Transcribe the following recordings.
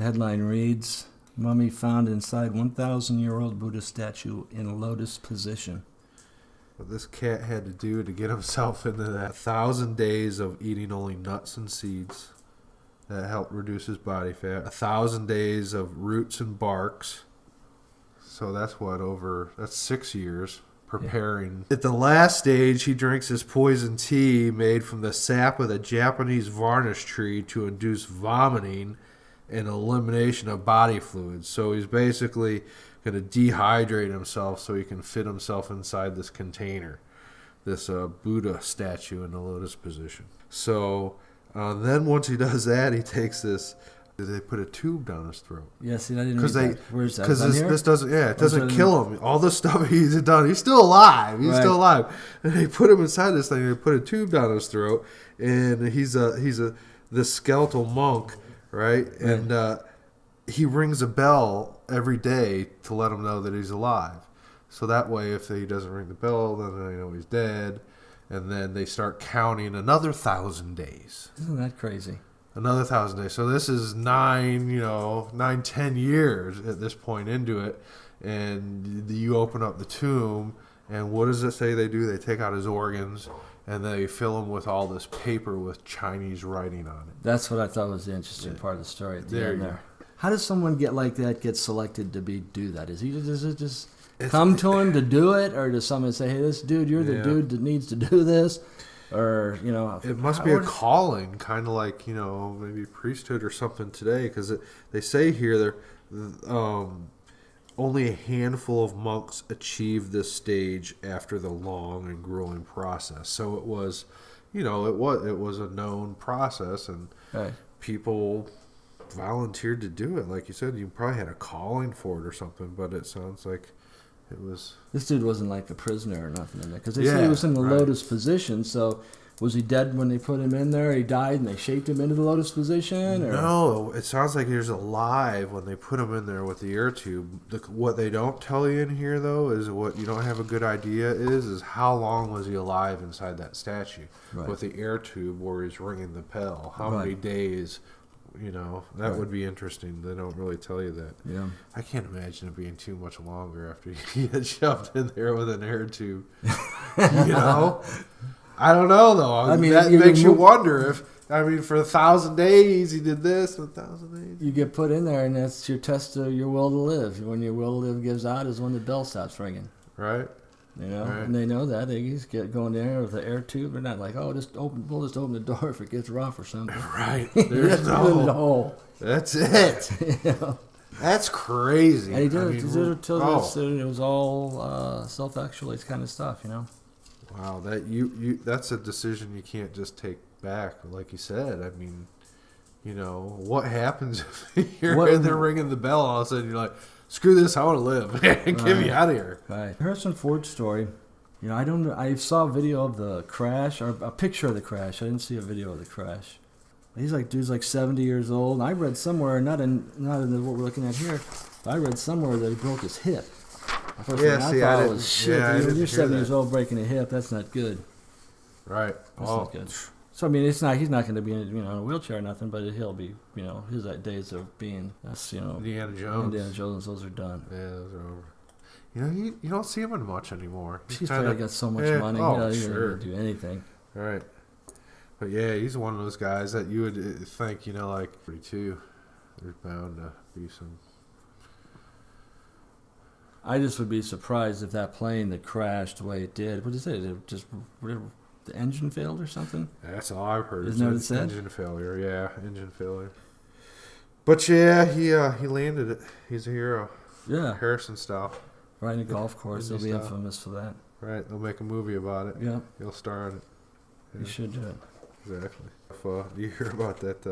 headline reads, "Mummy found inside 1,000-year-old Buddha statue in lotus position." What this cat had to do to get himself into that 1,000 days of eating only nuts and seeds that helped reduce his body fat. 1,000 days of roots and barks. So that's that's 6 years preparing. Yeah. At the last stage, he drinks his poison tea made from the sap of the Japanese varnish tree to induce vomiting and elimination of body fluids. So he's basically going to dehydrate himself so he can fit himself inside this container, this Buddha statue in the lotus position. So then once he does that, he takes this. They put a tube down his throat. Yeah, see, I didn't read that. Where's that? Because this doesn't, it doesn't kill him. All the stuff he's done, he's still alive. He's still alive. And they put him inside this thing. They put a tube down his throat, and he's this skeletal monk, right? And he rings a bell every day to let him know that he's alive. So that way, if he doesn't ring the bell, then they know he's dead. And then they start counting another 1,000 days. Isn't that crazy? Another 1,000 days. So this is 10 years at this point into it. And you open up the tomb, and what does it say they do? They take out his organs, and they fill them with all this paper with Chinese writing on it. That's what I thought was the interesting part of the story at the end there. How does someone get selected to do that? Does it just come to him to do it, or does someone say, "Hey, this dude, you're the dude that needs to do this"? Or, it must be a calling, kind of like, maybe priesthood or something today, because they say here only a handful of monks achieve this stage after the long and grueling process. So it was, it was a known process, and people volunteered to do it. Like you said, you probably had a calling for it or something, but it sounds like it was... This dude wasn't like a prisoner or nothing in there, because they said he was in the lotus position. So was he dead when they put him in there? He died and they shaped him into the lotus position? Or? No, it sounds like he was alive when they put him in there with the air tube. What they don't tell you in here, though, is what you don't have a good idea is how long was he alive inside that statue with the air tube where he's ringing the bell? How many days... that would be interesting. They don't really tell you that. Yeah. I can't imagine it being too much longer after he had shoved in there with an air tube. I don't know, though. I mean, that makes you wonder if, for 1,000 days he did this, 1,000 days. You get put in there, and that's your test of your will to live. When your will to live gives out is when the bell stops ringing. Right. And they know that. They just get going there with the air tube. They're not like, we'll just open the door if it gets rough or something. Right. There's no hole. That's it. That's crazy. And he did it until it was all self-actualized kind of stuff, Wow, that's a decision you can't just take back, like you said. What happens if you're in there ringing the bell and all of a sudden you're like, screw this, I want to live. Get me out of here. Right. Harrison Ford's story, I saw a video of the crash, or a picture of the crash. I didn't see a video of the crash. Dude's like 70 years old. And I read somewhere, not in what we're looking at here, but I read somewhere that he broke his hip. I thought it was shit. When you're 70 years old breaking a hip, that's not good. Right. That's not good. So he's not going to be in a wheelchair or nothing, but he'll be, his days of being, Indiana Jones. Those are done. Yeah, those are over. You don't see him in much anymore. He's probably got so much money. He doesn't do anything. Right. But yeah, he's one of those guys that you would think, like 42. There's bound to be some. I just would be surprised if that plane that crashed the way it did. What is it? The engine failed or something? That's all I've heard. Isn't that what it said? Engine failure, yeah. Engine failure. But yeah, he landed it. He's a hero. Yeah. Harrison style. Riding a golf course. They'll be infamous for that. Right. They'll make a movie about it. Yeah. He'll star in it. Yeah. You should do it. Exactly. Do you hear about that?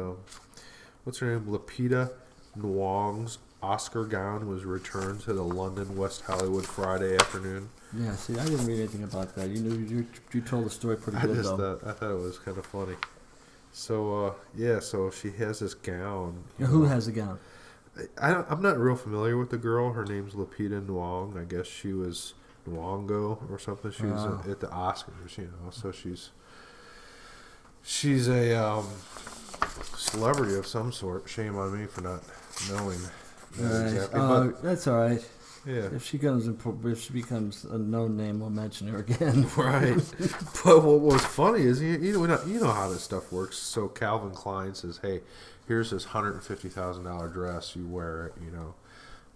What's her name? Lupita Nyong'o's Oscar gown was returned to the London West Hollywood Friday afternoon. Yeah, see, I didn't read anything about that. You told the story pretty good, though. I thought it was kind of funny. So, so she has this gown. Who has the gown? I'm not real familiar with the girl. Her name's Lupita Nyong. I guess she was Nyong'o or something. She was at the Oscars, so she's a celebrity of some sort. Shame on me for not knowing that Right. exactly. But That's all right. yeah, If she becomes a known name, we'll mention her again. right. But what was funny is you know how this stuff works. So Calvin Klein says, "Hey, here's this $150,000 dress. You wear it. You know,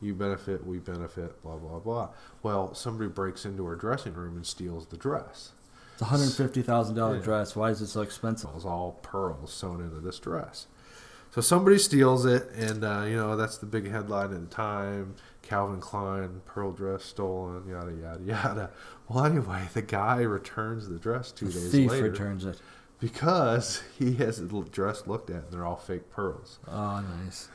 you benefit, we benefit. Blah blah blah." Well, somebody breaks into her dressing room and steals the dress. It's a $150,000 Yeah. dress. Why is it so expensive? It was all pearls sewn into this dress. So somebody steals it, and that's the big headline at the time. Calvin Klein pearl dress stolen, yada yada yada. Well, anyway, the guy returns the dress 2 The days thief later returns it. because he has the dress looked at, and they're all fake pearls. Oh, nice.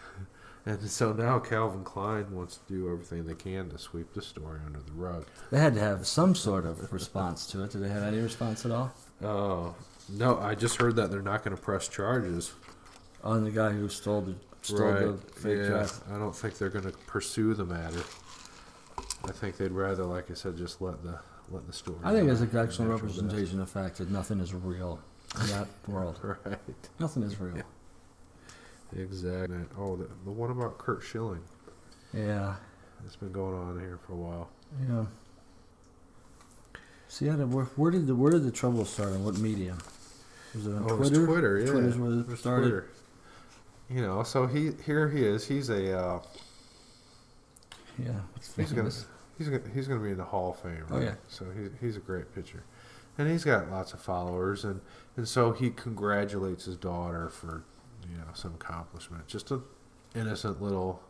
And so now Calvin Klein wants to do everything they can to sweep the story under the rug. They had to have some sort of response to it. Did they have any response at all? Oh no, I just heard that they're not going to press charges. On the guy who stole the fake dress. I don't think they're going to pursue the matter. I think they'd rather, like I said, just let the story. I think die it's an in excellent natural representation of the fact that nothing is real in that world. death. Right. Nothing is real. Exactly. Oh, the one about Kurt Schilling. Yeah. It's been going on here for a while. Yeah. See, where did the trouble start? On what medium? Was it on Oh, Twitter? it's Twitter. Yeah, Twitter's where It it was started. Twitter. Here he is. He's a Yeah. It's he's gonna famous. he's gonna be in the Hall of Fame. Oh, Right? yeah. So he's a great pitcher, and he's got lots of followers, and so he congratulates his daughter for some accomplishment. Just an innocent little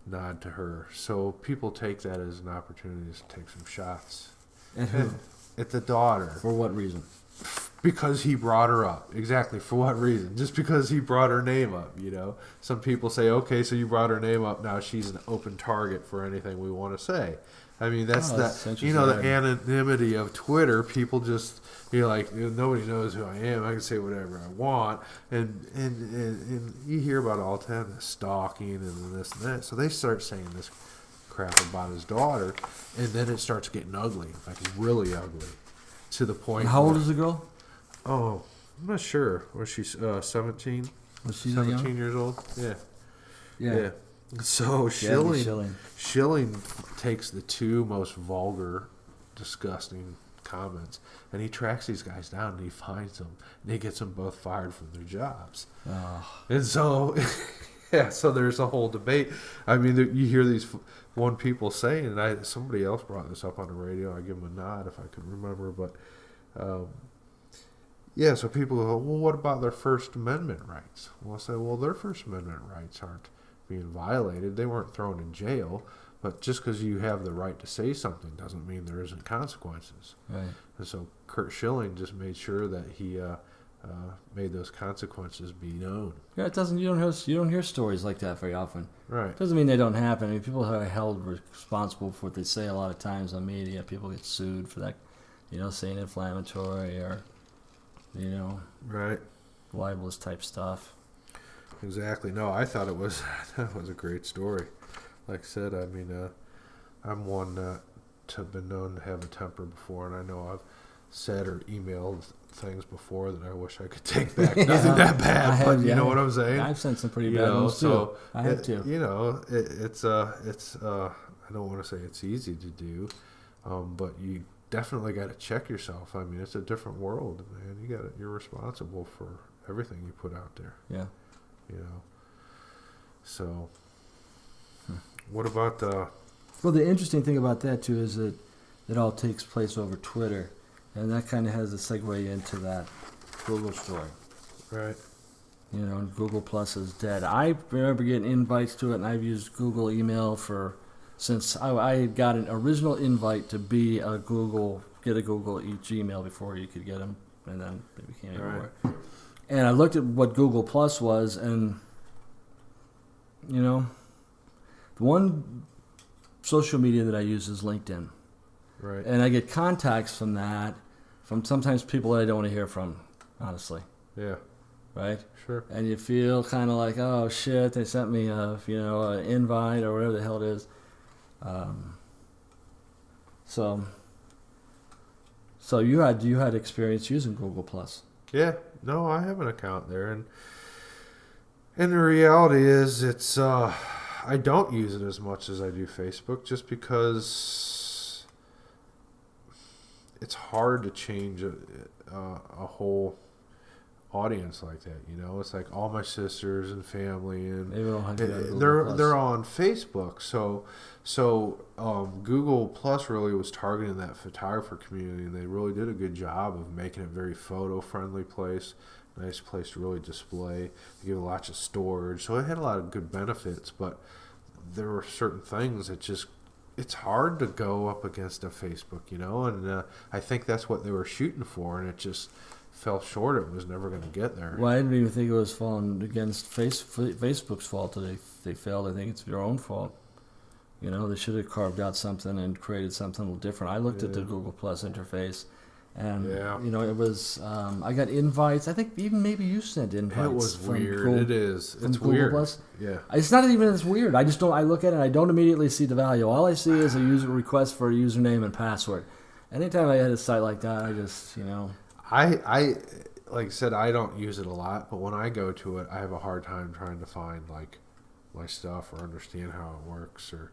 nod to her. So people take that as an opportunity to take some shots And who? at the daughter. For what reason? Because he brought her up. Exactly. For what reason? Just because he brought her name up, Some people say, okay, so you brought her name up, now she's an open target for anything we want to say. I mean, that's that's the interesting. anonymity of Twitter. People just, like, nobody knows who I am. I can say whatever I want. And you hear about all the time, the stalking and this and that. So they start saying this crap about his daughter, and then it starts getting ugly, like really ugly, to the point. And how old where- is the girl? Oh, I'm not sure. Was she 17? Was she that 17 young? years old? Yeah. Yeah. So Gabby Schilling takes the two most vulgar, disgusting comments, and he tracks these guys down, and he finds them, and he gets them both fired from their jobs. Oh. And so, so there's a whole debate. I mean, you hear these one people saying, and somebody else brought this up on the radio. I give them a nod if I could remember, but so people go, well, what about their First Amendment rights? Well, I say, well, their First Amendment rights aren't being violated. They weren't thrown in jail, but just because you have the right to say something doesn't mean there isn't consequences. Right. And so Kurt Schilling just made sure that he made those consequences be known. Yeah, it doesn't. You don't hear stories like that very often. Right. Doesn't mean they don't happen. I mean, people are held responsible for what they say a lot of times on media. People get sued for that, saying inflammatory or, Right. libelous type stuff. Exactly. No, I thought that was a great story. Like I said, I mean, I'm one that have been known to have a temper before, and I know I've said or emailed things before that I wish I could take back. Nothing that bad, but you know what I'm saying. I've sent some pretty bad ones too. I have too. It's I don't want to say it's easy to do, but you definitely got to check yourself. I mean, it's a different world, man. You're responsible for everything you put out there. Yeah. So, what about the? Well, the interesting thing about that too is that it all takes place over Twitter, and that kind of has a segue into that Google story. Right. And Google Plus is dead. I remember getting invites to it, and I've used Google email since I had got an original invite to be get a Google Gmail before you could get them, and then they became everywhere. Right. And I looked at what Google Plus was, and the one social media that I use is LinkedIn. Right. And I get contacts from that, from sometimes people that I don't want to hear from, honestly. Yeah. Right? Sure. And you feel kind of like, oh shit, they sent me an invite or whatever the hell it is. So you had experience using Google Plus. Yeah. No, I have an account there, and the reality is, I don't use it as much as I do Facebook, just because it's hard to change a whole audience like that. It's like all my sisters and family, and Maybe don't have to go to Google they're Plus. on Facebook. So Google Plus really was targeting that photographer community, and they really did a good job of making it a very photo friendly place. Nice place to really display. They give lots of storage, so it had a lot of good benefits. But there were certain things that it's hard to go up against a Facebook, and I think that's what they were shooting for, and it just fell short. It was never going to get there. Well, I didn't even think it was falling against Facebook's fault that they failed. I think it's their own fault. They should have carved out something and created something a little different. I looked at the Google Plus interface, and it was. I got invites. I think even maybe you sent invites. It was from weird. Google, It is. from It's Google weird. Plus. Yeah. It's not even as weird. I just don't. I look at it. And I don't immediately see the value. All I see is a user request for a username and password. Anytime I had a site like that, I just I like I said, I don't use it a lot, but when I go to it, I have a hard time trying to find like my stuff or understand how it works or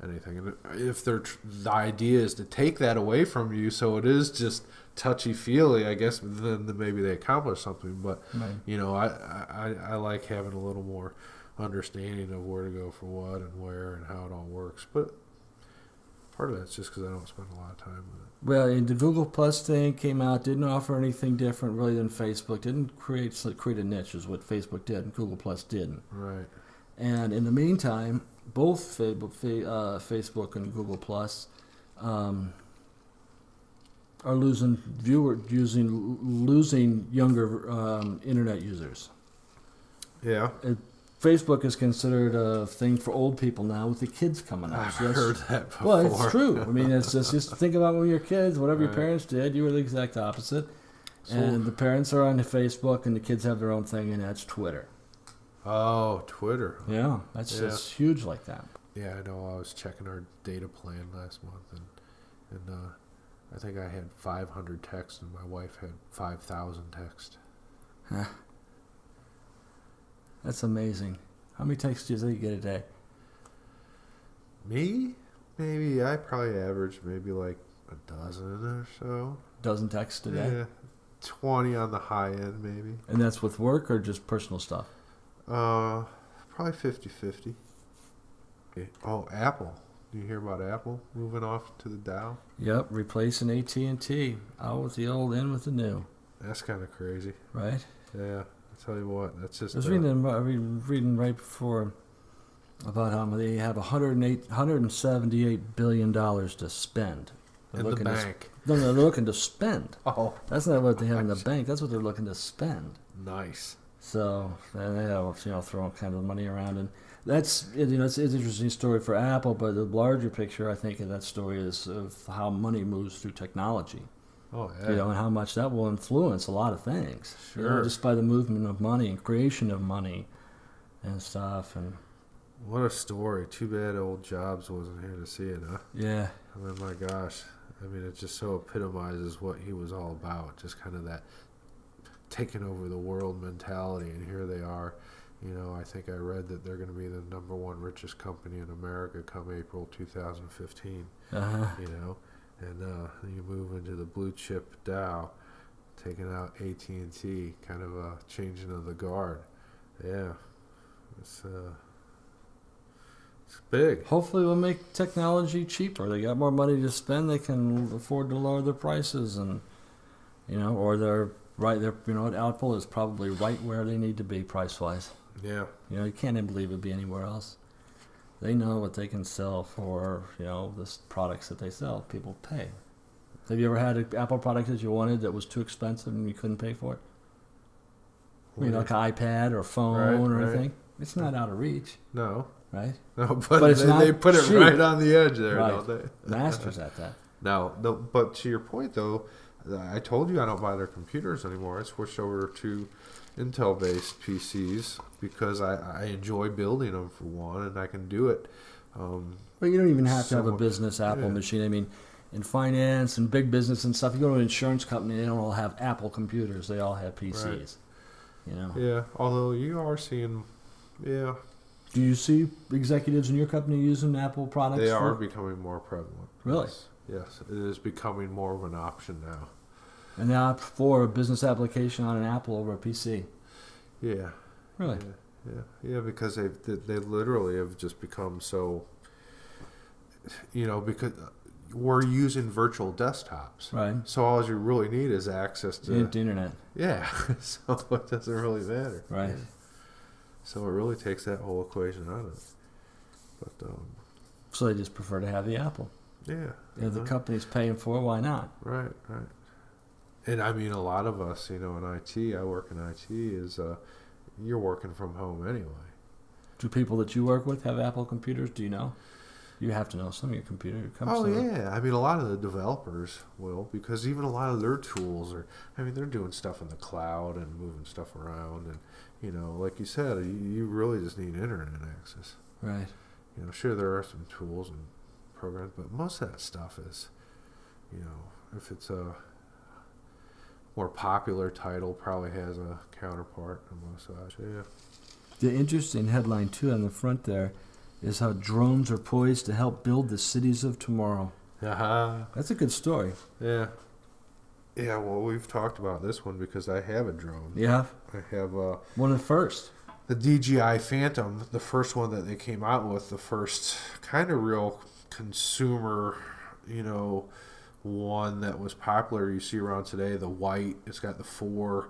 anything. And if the idea is to take that away from you, so it is just touchy feely, I guess then maybe they accomplish something. But right. I like having a little more understanding of where to go for what and where and how it all works. But part of that's just because I don't spend a lot of time with it. Well, and the Google Plus thing came out, didn't offer anything different really than Facebook. Didn't create a niche, is what Facebook did, and Google Plus didn't. Right. And in the meantime, both Facebook and Google Plus are losing younger internet users. Yeah. Facebook is considered a thing for old people now, with the kids coming up. I've So heard that before. well, it's true. I mean, it's just think about when you were kids. Whatever your Right. parents did, you were the exact opposite. So- And the parents are on the Facebook, and the kids have their own thing, and that's Twitter. Oh, Twitter. Yeah, that's Yeah. just huge like that. Yeah, I know. I was checking our data plan last month, and I think I had 500 texts, and my wife had 5,000 texts. Huh. That's amazing. How many texts do you think you get a day? Me? Maybe I probably average maybe like a dozen or so. Dozen texts a day? Yeah, 20 on the high end, maybe. And that's with work or just personal stuff? Probably 50-50. Oh, Apple. Do you hear about Apple moving off to the Dow? Yep, replacing AT&T. Out with the old, in with the new. That's kind of crazy. Right? Yeah, I tell you what, that's just. I was reading right before about how they have $178 billion to spend. in the bank. No, they're looking to spend. Oh, That's not what they have in the bank. That's what they're looking to spend. nice. So they have throwing kind of money around, and that's it's an interesting story for Apple. But the larger picture, I think, of that story is of how money moves through technology. Oh, yeah. And how much that will influence a lot of things. Sure. Just by the movement of money and creation of money and stuff. And What a story. Too bad old Jobs wasn't here to see it, huh? yeah, I mean, my gosh. I mean, it just so epitomizes what he was all about. Just kind of that taking over the world mentality. And here they are. I think I read that they're going to be the number one richest company in America come April 2015. uh-huh. And you move into the blue chip Dow, taking out AT&T, kind of a changing of the guard. Yeah, it's big. Hopefully, we'll make technology cheaper. They got more money to spend. They can afford to lower their prices, and or they're right there. Apple is probably right where they need to be price wise. Yeah. You can't even believe it'd be anywhere else. They know what they can sell for, the products that they sell. People pay. Have you ever had an Apple product that you wanted that was too expensive and you couldn't pay for it? Like an iPad or phone or Right. anything? It's not out of reach, No. right? No, But it's not they put it cheap. right on the edge there, Right. don't they? Masters at that. No, but to your point, though, I told you I don't buy their computers anymore. I switched over to Intel-based PCs because I enjoy building them, for one, and I can do it. But you don't even have to have a Somewhat- business Apple yeah. machine. I mean, in finance and big business and stuff. You go to an insurance company, they don't all have Apple computers. They all have PCs. Right. You know. Yeah, although you are seeing, yeah, Do you see executives in your company using Apple products? they are becoming more prevalent. Really? Yes, it is becoming more of an option now. And they opt for a business application on an Apple over a PC. Yeah. Really? Yeah, because they literally have just become so, because we're using virtual desktops. Right. So all you really need is access to The internet. Yeah, so it doesn't really matter. Right. Yeah. So it really takes that whole equation out of it. But So they just prefer to have the Apple. yeah, If the company's paying for it, why not? right. And I mean, a lot of us, in IT, I work in IT, is you're working from home anyway. Do people that you work with have Apple computers? Do you know? You have to know some of your computer comes. Oh yeah, I mean, a lot of the developers will, because even a lot of their tools they're doing stuff in the cloud and moving stuff around, and like you said, you really just need internet access. Right. Sure, there are some tools and programs, but most of that stuff is, if it's a more popular title, probably has a counterpart and most of that. Yeah. The interesting headline too on the front there is how drones are poised to help build the cities of tomorrow. Uh-huh. That's a good story. Yeah. Yeah, well, we've talked about this one because I have a drone. Yeah. I have One of the first. the DJI Phantom, the first one that they came out with, the first kind of real consumer, one that was popular. You see around today, the white. It's got the four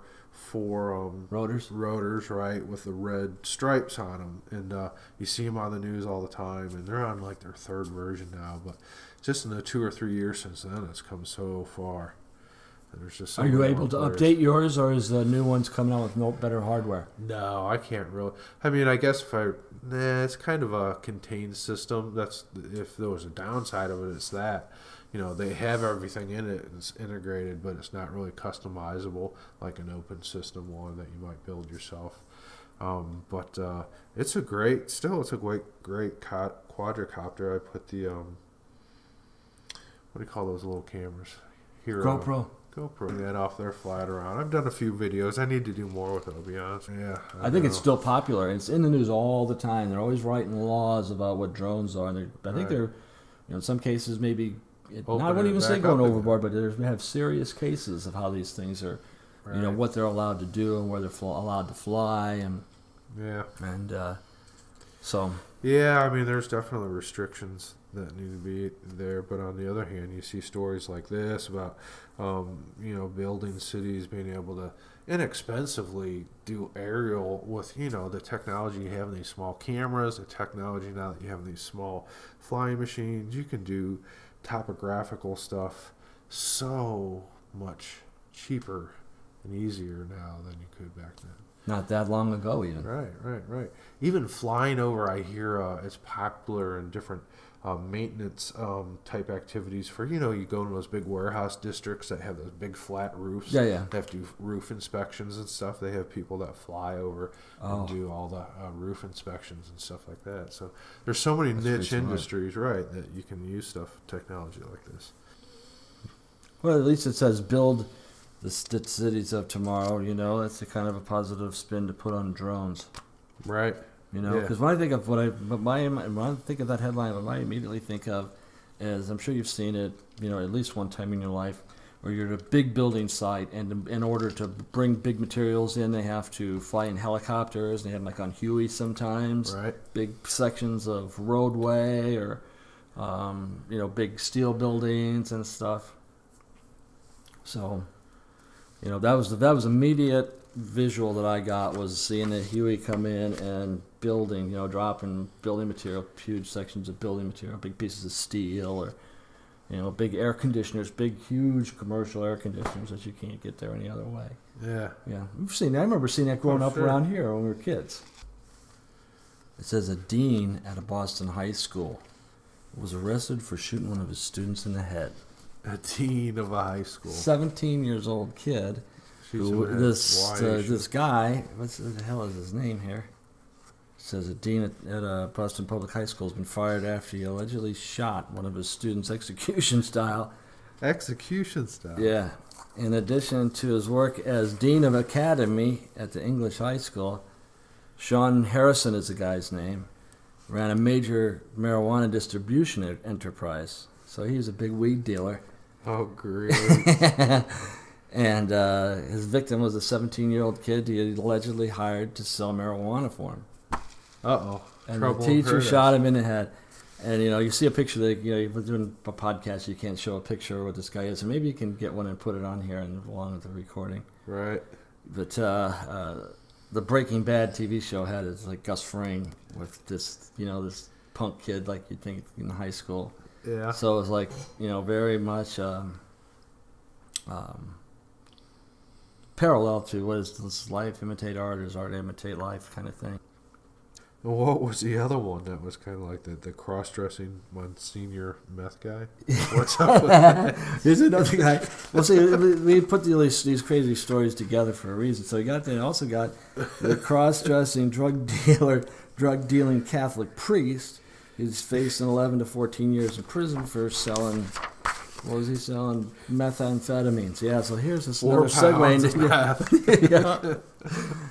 rotors, right, with the red stripes on them, and you see them on the news all the time, and they're on like their third version now. But just in the 2 or 3 years since then, it's come so far. And there's just Are you able to update yours, or is the new ones coming out with no better hardware? No, I can't really. I mean, I guess it's kind of a contained system. That's if there was a downside of it, it's that. They have everything in it and it's integrated, but it's not really customizable like an open system one that you might build yourself. But it's a great quadricopter. I put the what do you call those little cameras? GoPro. Bring that off there, fly it around. I've done a few videos. I need to do more with it, I'll be honest. Yeah. I think it's still popular. It's in the news all the time. They're always writing laws about what drones are. And I think they're, in some cases, maybe, I wouldn't even say going overboard, but they have serious cases of how these things are, what they're allowed to do and where they're allowed to fly. And so. Yeah, I mean, there's definitely restrictions that need to be there, but on the other hand, you see stories like this about building cities, being able to inexpensively do aerial with the technology you have in these small cameras, the technology now that you have in these small flying machines. You can do topographical stuff so much cheaper and easier now than you could back then. Not that long ago, even. Right. Even flying over, I hear it's popular in different maintenance type activities for, you go into those big warehouse districts that have those big flat roofs. Yeah. They have to do roof inspections and stuff. They have people that fly over and do all the roof inspections and stuff like that. So there's so many niche industries, right, that you can use technology like this. Well, at least it says build the cities of tomorrow. That's a kind of a positive spin to put on drones. Right. Because when I think of when I think of that headline, what I immediately think of is, I'm sure you've seen it, at least one time in your life, where you're at a big building site, and in order to bring big materials in, they have to fly in helicopters. They have them like on Huey sometimes, right? Big sections of roadway or big steel buildings and stuff. So, that was immediate visual that I got, was seeing the Huey come in and building, dropping building material, huge sections of building material, big pieces of steel, or big air conditioners, big huge commercial air conditioners that you can't get there any other way. Yeah. I remember seeing that growing up around here when we were kids. It says a dean at a Boston high school was arrested for shooting one of his students in the head. A dean of a high school. 17 years old kid. This guy, what the hell is his name here? says a dean at Boston Public High School has been fired after he allegedly shot one of his students execution style. Execution style. Yeah. In addition to his work as dean of academy at the English high school, Sean Harrison is the guy's name, ran a major marijuana distribution enterprise. So he was a big weed dealer. Oh, great. And his victim was a 17-year-old kid he had allegedly hired to sell marijuana for him. Uh-oh. And Trouble the teacher paradise. shot him in the head. And, you see a picture that, you're doing a podcast, you can't show a picture of what this guy is. So maybe you can get one and put it on here and along with the recording. Right. But the Breaking Bad TV show had it like Gus Fring with this, this punk kid like you'd think in high school. Yeah. So it was like, very much parallel to what is this life imitate art, or is art imitate life kind of thing. And what was the other one that was kind of like the cross-dressing Monsignor meth guy? What's up with that? Here's another guy. Well, see, we put these crazy stories together for a reason. So also got the cross-dressing drug dealing Catholic priest. He's facing 11 to 14 years in prison for selling. What was he selling? Methamphetamines. Yeah. So here's this another segue into yeah.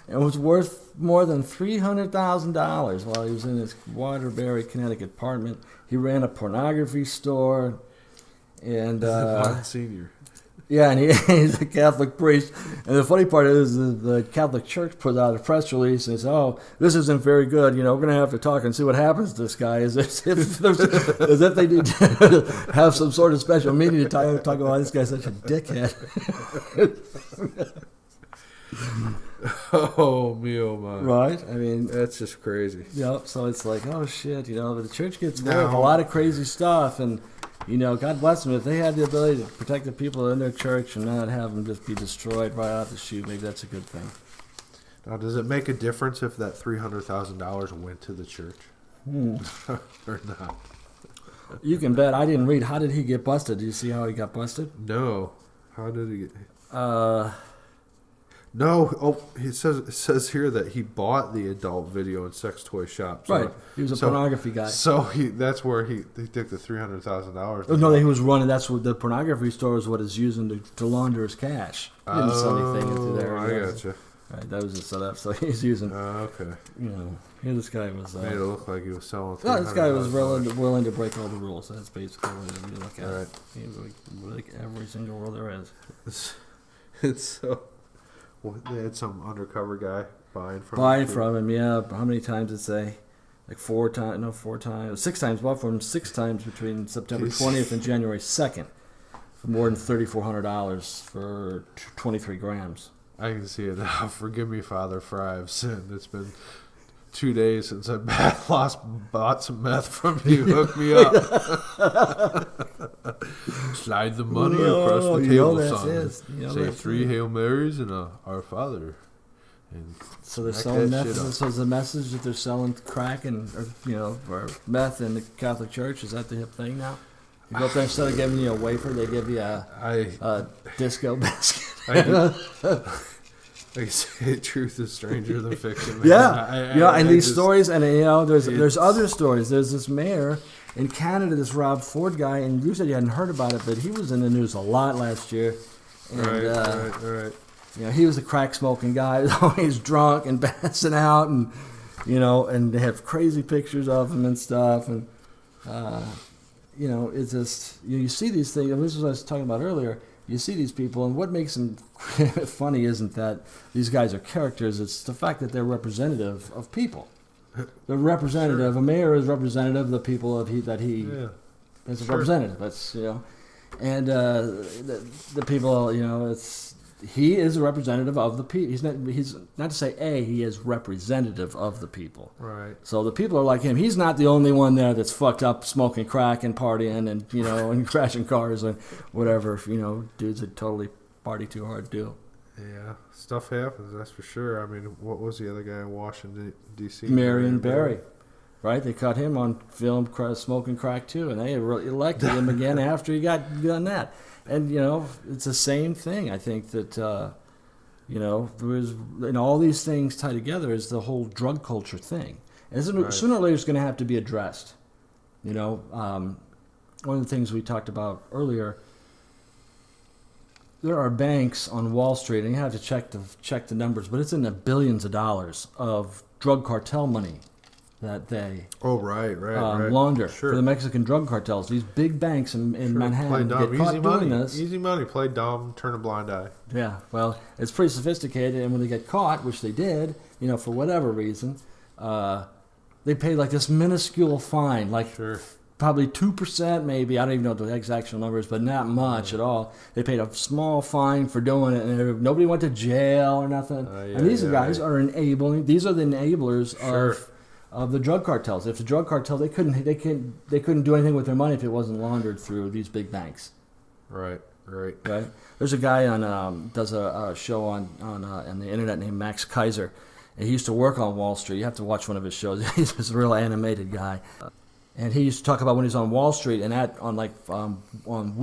It was worth more than $300,000 while he was in his Waterbury, Connecticut apartment. He ran a pornography store, and Monsignor. yeah, and he's a Catholic priest. And the funny part is the Catholic Church put out a press release and says, "Oh, this isn't very good. We're going to have to talk and see what happens to this guy." As if they need to have some sort of special meeting to talk about why this guy's such a dickhead. Oh, me, oh, my. Right? I mean, That's just crazy. yep. So it's like, oh shit, but the church gets away with a lot of crazy stuff, and God bless them if they had the ability to protect the people in their church and not have them just be destroyed right out the chute. Maybe that's a good thing. Now, does it make a difference if that $300,000 went to the church or not? You can bet. I didn't read. How did he get busted? Do you see how he got busted? No. How did he get? No. Oh, it says here that he bought the adult video and sex toy shop. So, right. He was a pornography guy. So that's where he took the $300,000. Oh, no, he was running. That's what the pornography store is. What is using to launder his cash. He didn't sell anything into there. I gotcha. Right, that was a setup. So he's using. Okay. Here this guy was. Made it look like he was selling. No, this guy was willing to break all the rules. That's basically what you look at. Right. He was like every single rule there is. It's so. Well, they had some undercover guy buying from him. Yeah. How many times did it say? Like 4 times? No, 4 times. 6 times. Bought from him 6 times between September 20th and January 2nd for more than $3,400 for 23 grams. I can see it now. Forgive me, Father, for I have sinned. It's been 2 days since I bought some meth from you. Hook me up. Slide the money across the table, son. Say 3 Hail Marys and Our Father. And so they're selling meth. So is the message that they're selling crack or meth in the Catholic Church? Is that the hip thing now? You go up there, instead of giving you a wafer, they give you a disco biscuit. Like I say, truth is stranger than fiction. Man. Yeah, and these stories, and there's other stories. There's this mayor in Canada, this Rob Ford guy, and you said you hadn't heard about it, but he was in the news a lot last year. And, right. He was a crack smoking guy. He was always drunk and passing out, and and they have crazy pictures of him and stuff, and it's just you see these things. And this is what I was talking about earlier. You see these people, and what makes them funny isn't that these guys are characters. It's the fact that they're representative of people. They're representative. Sure. A mayor is representative of the people that he is a representative. That's and the people. He is a representative of the people. He's not to say he is representative of the people. Right. So the people are like him. He's not the only one there that's fucked up, smoking crack and partying and and crashing cars and whatever. Dudes that totally party too hard do. Yeah, stuff happens. That's for sure. I mean, what was the other guy in Washington D.C.? Marion Barry. Right, they caught him on film smoking crack too, and they elected him again after he got done that. And it's the same thing. I think that there was, all these things tied together is the whole drug culture thing. And sooner or later, it's going to have to be addressed. You know, one of the things we talked about earlier, there are banks on Wall Street, and you have to check the numbers, but it's in the billions of dollars of drug cartel money that they Sure. launder for the Mexican drug cartels. These big banks in Manhattan get caught doing this. Easy money, play dumb, turn a blind eye. Yeah, well, it's pretty sophisticated, and when they get caught, which they did, you know, for whatever reason, they pay like this minuscule fine, like probably 2% maybe. I don't even know the exact numbers, but not much at all. They paid a small fine for doing it, and nobody went to jail or nothing. And these guys are enabling. These are the enablers of the drug cartels. If the drug cartels, they couldn't do anything with their money if it wasn't laundered through these big banks. Right. There's a guy on does a show on the internet named Max Kaiser. And he used to work on Wall Street. You have to watch one of his shows. He's this real animated guy. And he used to talk about when he's on Wall Street and on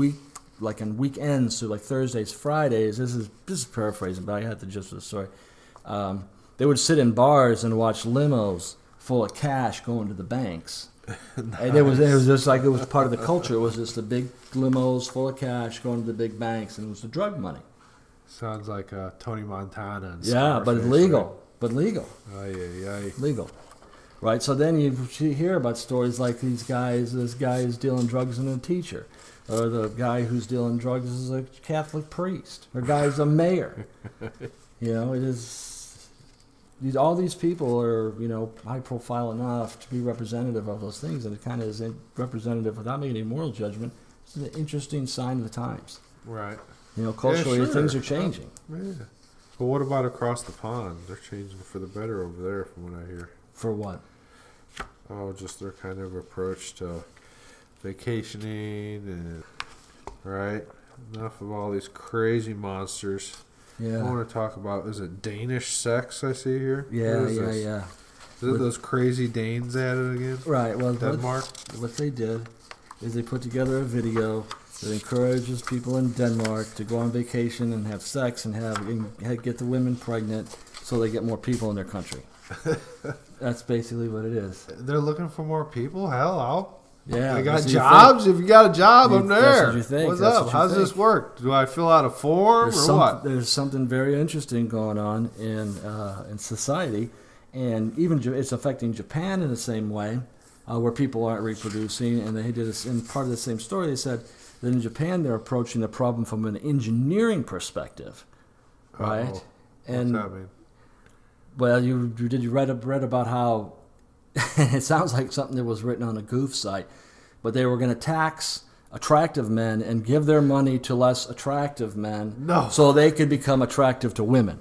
weekends, so like Thursdays, Fridays. This is paraphrasing, but I had the gist of the story. They would sit in bars and watch limos full of cash going to the banks. Nice. And it was just like it was part of the culture. It was just the big limos full of cash going to the big banks, and it was the drug money. Sounds like Tony Montana and Scarface, but legal. Right? But legal. Legal. Right, so then you hear about stories like this guy is dealing drugs and a teacher, or the guy who's dealing drugs is a Catholic priest, or guy's a mayor. You know, it is. All these people are, you know, high profile enough to be representative of those things, and it kind of is representative without making any moral judgment. It's an interesting sign of the times. Right. You know, culturally things are changing. Yeah. But what about across the pond? They're changing for the better over there, from what I hear. For what? Oh, just their kind of approach to vacationing and enough of all these crazy monsters. Yeah. I want to talk about, is it Danish sex I see here? Yeah. Is it those crazy Danes at it again? Right. Well, Denmark? What they did is they put together a video that encourages people in Denmark to go on vacation and have sex and get the women pregnant so they get more people in their country. That's basically what it is. They're looking for more people? Hell, they got jobs. If you got a job, I'm there. That's what you think. What's up? How does this work? Do I fill out a form what? There's something very interesting going on in society, and even it's affecting Japan in the same way, where people aren't reproducing. And they did this in part of the same story. They said that in Japan they're approaching the problem from an engineering perspective, right? Oh, and what's that mean? Well, you read about how it sounds like something that was written on a goof site, but they were going to tax attractive men and give their money to less attractive men, so they could become attractive to women.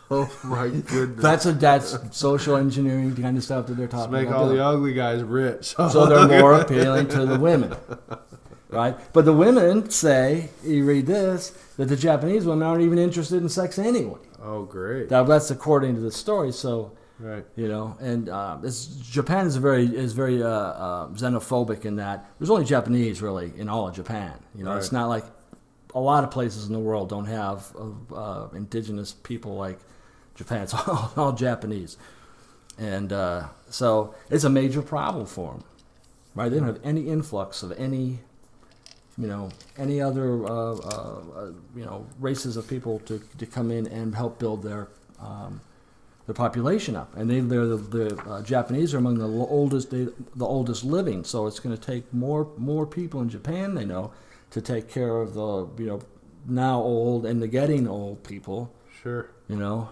Oh my goodness! That's social engineering kind of stuff that they're talking about. Make all the ugly guys rich, so they're more appealing to the women, right? But the women say, you read this, that the Japanese women aren't even interested in sex anyway. Oh, great! That's according to the story. So. Right. You know, and Japan is very xenophobic in that there's only Japanese really in all of Japan. You know, It's not like a lot of places in the world don't have indigenous people like Japan. It's all Japanese, and so it's a major problem for them. Right? They don't have any influx of any other races of people to come in and help build their population up, and the Japanese are among the oldest living. So it's going to take more people in Japan, they know, to take care of the now old and the getting old people. Sure. You know,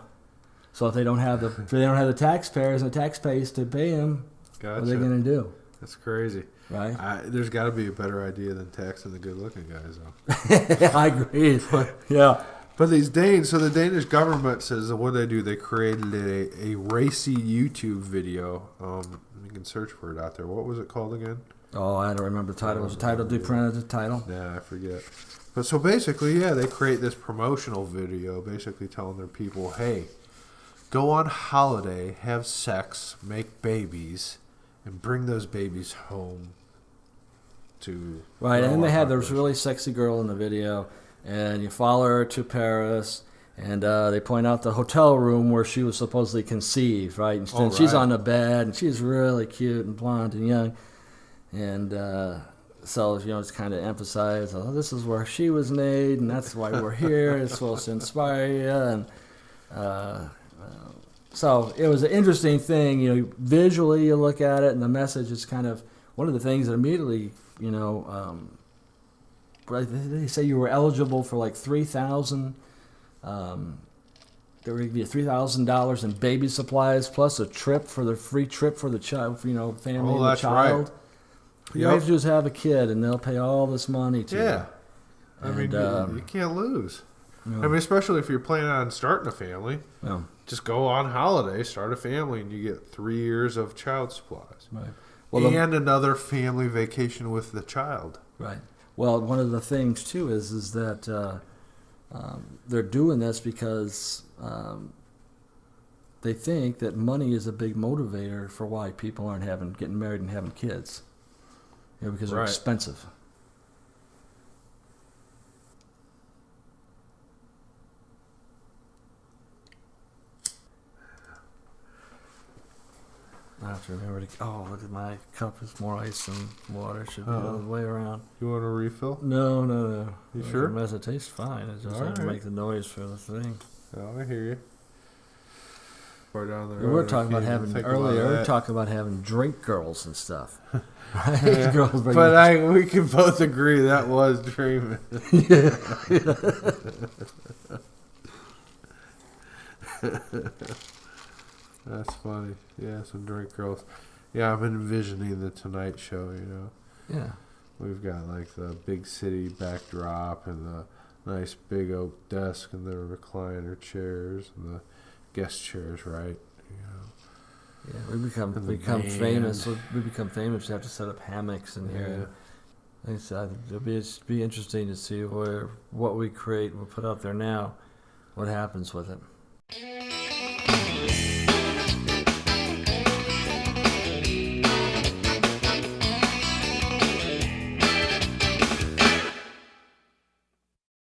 so if they don't have the taxpayers and the tax base to pay them, what are they going to do? That's crazy. Right. There's got to be a better idea than taxing the good-looking guys, though. I agree. Yeah. But these Danes, so the Danish government says, what do? They created a racy YouTube video. You can search for it out there. What was it called again? Oh, I don't remember the title. Was the title? Do you print the title? Yeah, I forget. But so basically, they create this promotional video, basically telling their people, hey, go on holiday, have sex, make babies, and bring those babies home to... Right, and then they had this really sexy girl in the video. And you follow her to Paris, And they point out the hotel room where she was supposedly conceived, right? And Oh, she's right. on the bed, and she's really cute and blonde and young. And so, it's kind of emphasized, oh, this is where she was made, and that's why we're here. It's supposed to inspire you. And so it was an interesting thing. Visually you look at it, and the message is kind of one of the things that immediately, they say you were eligible for like 3,000. They were give you $3,000 in baby supplies plus a free trip for the child, family and the that's child. right. You have to just have a kid, and they'll pay all this money to you. Yeah. I mean, you can't lose. I mean, especially if you're planning on starting a family. Yeah. Just go on holiday, start a family, and you get 3 years of child supplies. Right. And another family vacation with the child. Right. Well, one of the things, too, is that they're doing this because they think that money is a big motivator for why people aren't getting married and having kids. Because they're expensive. I have to remember to. Oh, look at my cup. It's more ice than water. Should be all the way around. You want a refill? No. You sure? It tastes fine. It just All doesn't right. make the noise for the thing. Oh, I hear you. Down the We road, were talking about having earlier. We were talking about having drink girls and stuff. Right? Yeah. Girls bring But we can both agree that was dreaming. That's funny. Yeah, some drink girls. Yeah, I'm envisioning the Tonight Show. Yeah. We've got like the big city backdrop and the nice big oak desk and the recliner chairs and the guest chairs, right? Yeah, we become famous. We become famous. We have to set up hammocks in here. It'll be interesting to see what we create, we put out there now, what happens with it.